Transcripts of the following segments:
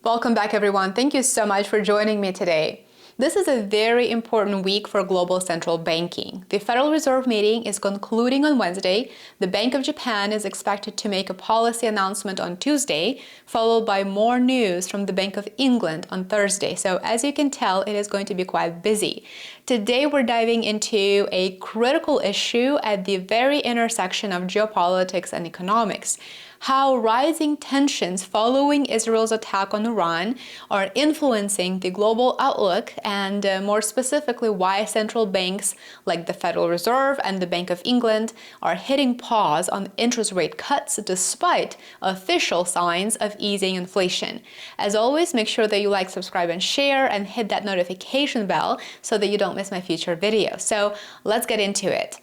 Welcome back, everyone. Thank you so much for joining me today. This is a very important week for global central banking. The Federal Reserve meeting is concluding on Wednesday. The Bank of Japan is expected to make a policy announcement on Tuesday, followed by more news from the Bank of England on Thursday. So as you can tell, it is going to be quite busy. Today, we're diving into a critical issue at the very intersection of geopolitics and economics. How rising tensions following Israel's attack on Iran are influencing the global outlook, and more specifically, why central banks like the Federal Reserve and the Bank of England are hitting pause on interest rate cuts despite official signs of easing inflation. As always, make sure that you like, subscribe, and share, and hit that notification bell so that you don't miss my future videos. So let's get into it.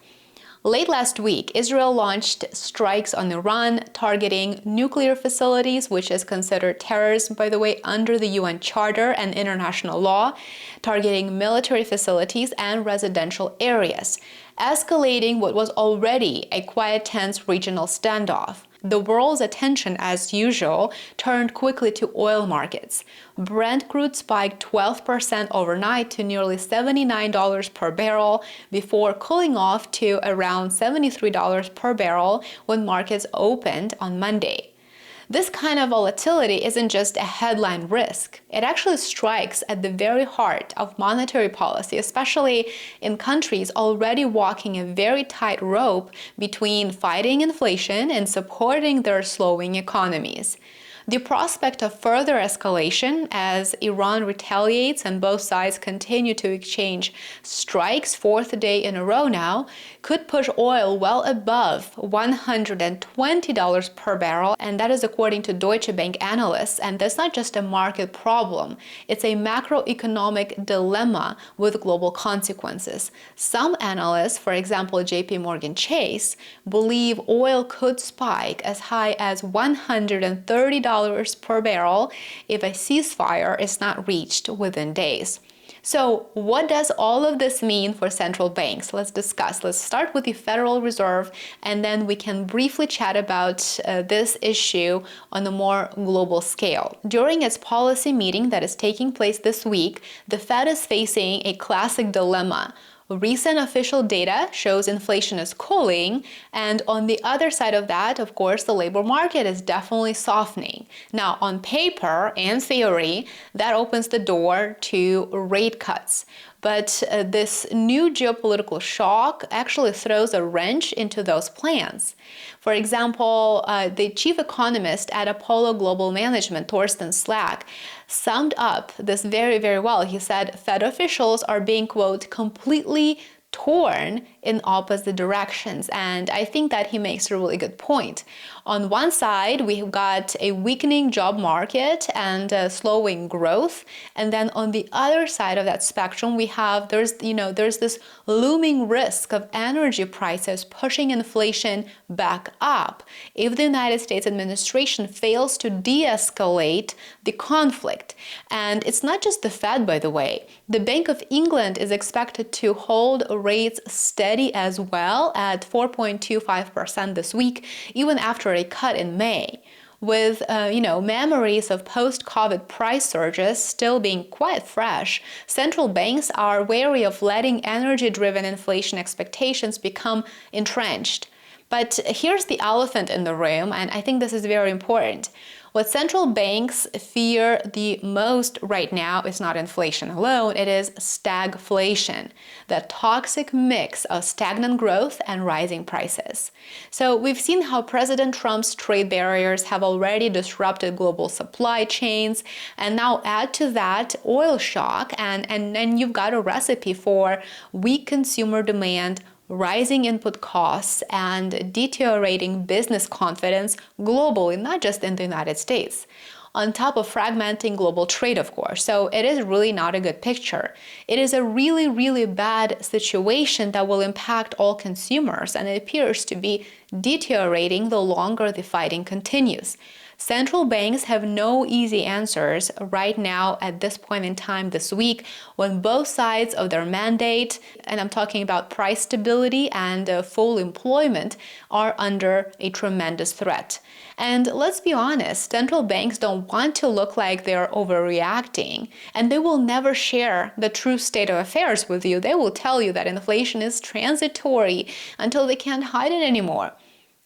Late last week, Israel launched strikes on Iran, targeting nuclear facilities, which is considered terrorism, by the way, under the UN Charter and international law, targeting military facilities and residential areas, escalating what was already a quite tense regional standoff. The world's attention, as usual, turned quickly to oil markets. Brent crude spiked 12% overnight to nearly $79 per barrel before cooling off to around $73 per barrel when markets opened on Monday. This kind of volatility isn't just a headline risk. It actually strikes at the very heart of monetary policy, especially in countries already walking a very tight rope between fighting inflation and supporting their slowing economies. The prospect of further escalation as Iran retaliates and both sides continue to exchange strikes fourth day in a row now could push oil well above $120 per barrel, and that is according to Deutsche Bank analysts. And that's not just a market problem, it's a macroeconomic dilemma with global consequences. Some analysts, for example JP Morgan Chase, believe oil could spike as high as $130 per barrel if a ceasefire is not reached within days. So what does all of this mean for central banks? Let's discuss. Let's start with the Federal Reserve, and then we can briefly chat about this issue on a more global scale. During its policy meeting that is taking place this week, the Fed is facing a classic dilemma. Recent official data shows inflation is cooling, and on the other side of that, of course, the labor market is definitely softening. Now, on paper and theory, that opens the door to rate cuts. But this new geopolitical shock actually throws a wrench into those plans. For example, the chief economist at Apollo Global Management, Thorsten Slack, summed up this very, very well. He said Fed officials are being, quote, completely torn in opposite directions. And I think that he makes a really good point. On one side, we've got a weakening job market and slowing growth. And then on the other side of that spectrum, there's this looming risk of energy prices pushing inflation back up if the United States administration fails to de-escalate the conflict. And it's not just the Fed, by the way. The Bank of England is expected to hold rates steady as well at 4.25% this week, even after a cut in May. With memories of post-COVID price surges still being quite fresh, central banks are wary of letting energy-driven inflation expectations become entrenched. But here's the elephant in the room, and I think this is very important. What central banks fear the most right now is not inflation alone, it is stagflation, that toxic mix of stagnant growth and rising prices. So we've seen how President Trump's trade barriers have already disrupted global supply chains, and now add to that oil shock, and you've got a recipe for weak consumer demand, rising input costs, and deteriorating business confidence globally, not just in the United States. On top of fragmenting global trade, of course. So it is really not a good picture. It is a really, really bad situation that will impact all consumers, and it appears to be deteriorating the longer the fighting continues. Central banks have no easy answers right now at this point in time this week when both sides of their mandate, and I'm talking about price stability and full employment, are under a tremendous threat. And let's be honest, central banks don't want to look like they're overreacting, and they will never share the true state of affairs with you. They will tell you that inflation is transitory until they can't hide it anymore.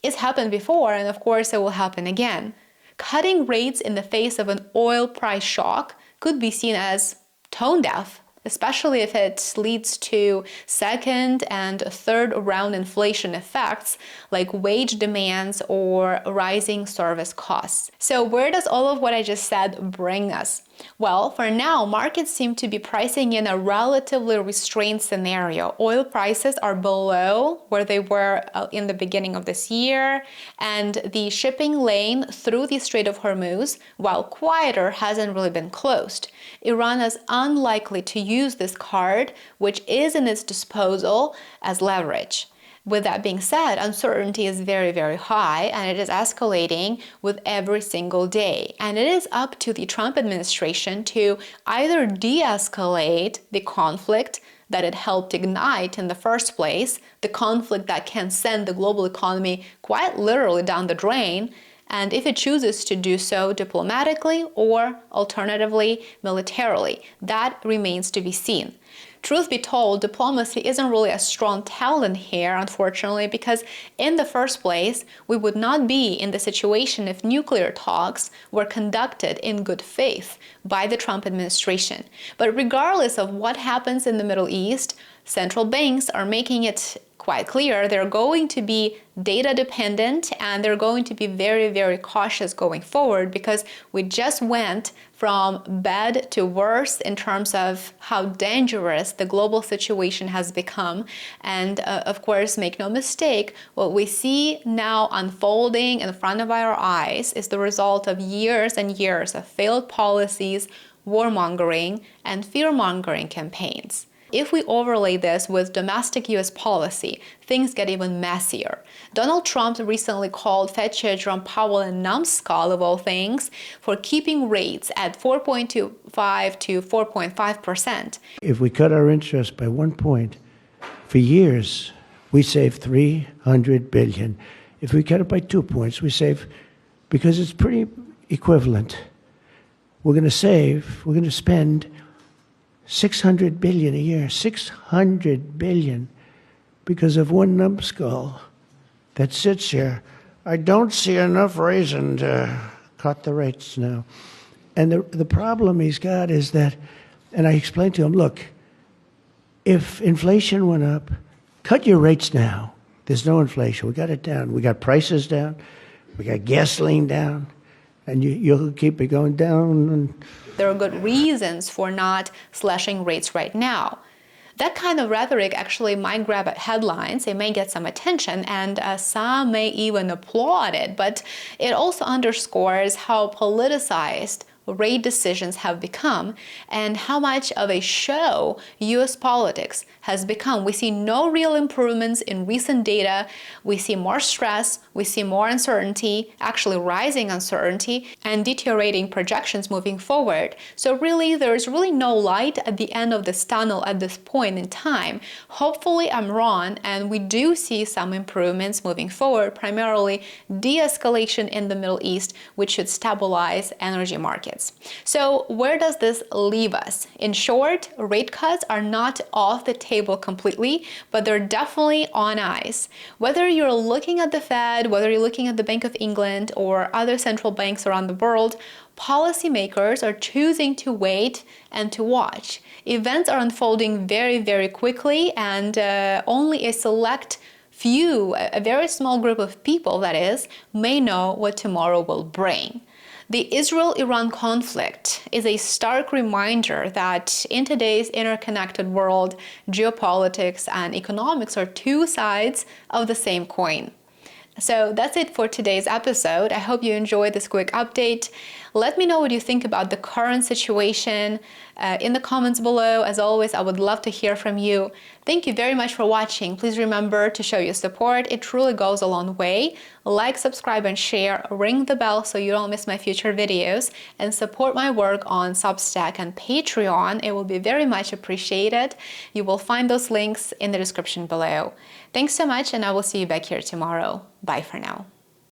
It's happened before, and of course it will happen again. Cutting rates in the face of an oil price shock could be seen as tone deaf, especially if it leads to second and third round inflation effects like wage demands or rising service costs. So where does all of what I just said bring us? Well, for now, markets seem to be pricing in a relatively restrained scenario. Oil prices are below where they were in the beginning of this year, and the shipping lane through the Strait of Hormuz, while quieter, hasn't really been closed. Iran is unlikely to use this card, which is in its disposal, as leverage. With that being said, uncertainty is very, very high, and it is escalating with every single day. And it is up to the Trump administration to either de-escalate the conflict that it helped ignite in the first place, the conflict that can send the global economy quite literally down the drain, and if it chooses to do so diplomatically or alternatively militarily. That remains to be seen. Truth be told, diplomacy isn't really a strong talent here, unfortunately, because in the first place, we would not be in the situation if nuclear talks were conducted in good faith by the Trump administration. But regardless of what happens in the Middle East, central banks are making it quite clear they're going to be data dependent, and they're going to be very, very cautious going forward, because we just went from bad to worse in terms of how dangerous the global situation has become. And of course, make no mistake, what we see now unfolding in front of our eyes is the result of years and years of failed policies, warmongering, and fear-mongering campaigns. If we overlay this with domestic U.S. policy, things get even messier. Donald Trump recently called Fed Chair Jerome Powell a numbskull, of all things, for keeping rates at 4.25 to 4.5%. If we cut our interest by 1 point, for years, we save $300 billion. If we cut it by 2 points, we save, because it's pretty equivalent, we're going to spend $600 billion a year, $600 billion, because of one numbskull that sits here. I don't see enough reason to cut the rates now. And the problem he's got is that, and I explained to him, look, if inflation went up, cut your rates now. There's no inflation. We got it down. We got prices down. We got gasoline down. And you'll keep it going down. And there are good reasons for not slashing rates right now. That kind of rhetoric actually might grab at headlines, it may get some attention, and some may even applaud it, but it also underscores how politicized rate decisions have become and how much of a show U.S. politics has become. We see no real improvements in recent data. We see more stress, we see more uncertainty, actually rising uncertainty, and deteriorating projections moving forward. So really, there's really no light at the end of this tunnel at this point in time. Hopefully I'm wrong, and we do see some improvements moving forward, primarily de-escalation in the Middle East, which should stabilize energy markets. So where does this leave us? In short, rate cuts are not off the table completely, but they're definitely on ice. Whether you're looking at the Fed, whether you're looking at the Bank of England or other central banks around the world, policymakers are choosing to wait and to watch. Events are unfolding very, very quickly, and only a select few, a very small group of people, that is, may know what tomorrow will bring. The Israel-Iran conflict is a stark reminder that in today's interconnected world, geopolitics and economics are two sides of the same coin. So that's it for today's episode. I hope you enjoyed this quick update. Let me know what you think about the current situation in the comments below. As always, I would love to hear from you. Thank you very much for watching. Please remember to show your support. It truly goes a long way. Like, subscribe, and share. Ring the bell so you don't miss my future videos. And support my work on Substack and Patreon. It will be very much appreciated. You will find those links in the description below. Thanks so much, and I will see you back here tomorrow. Bye for now.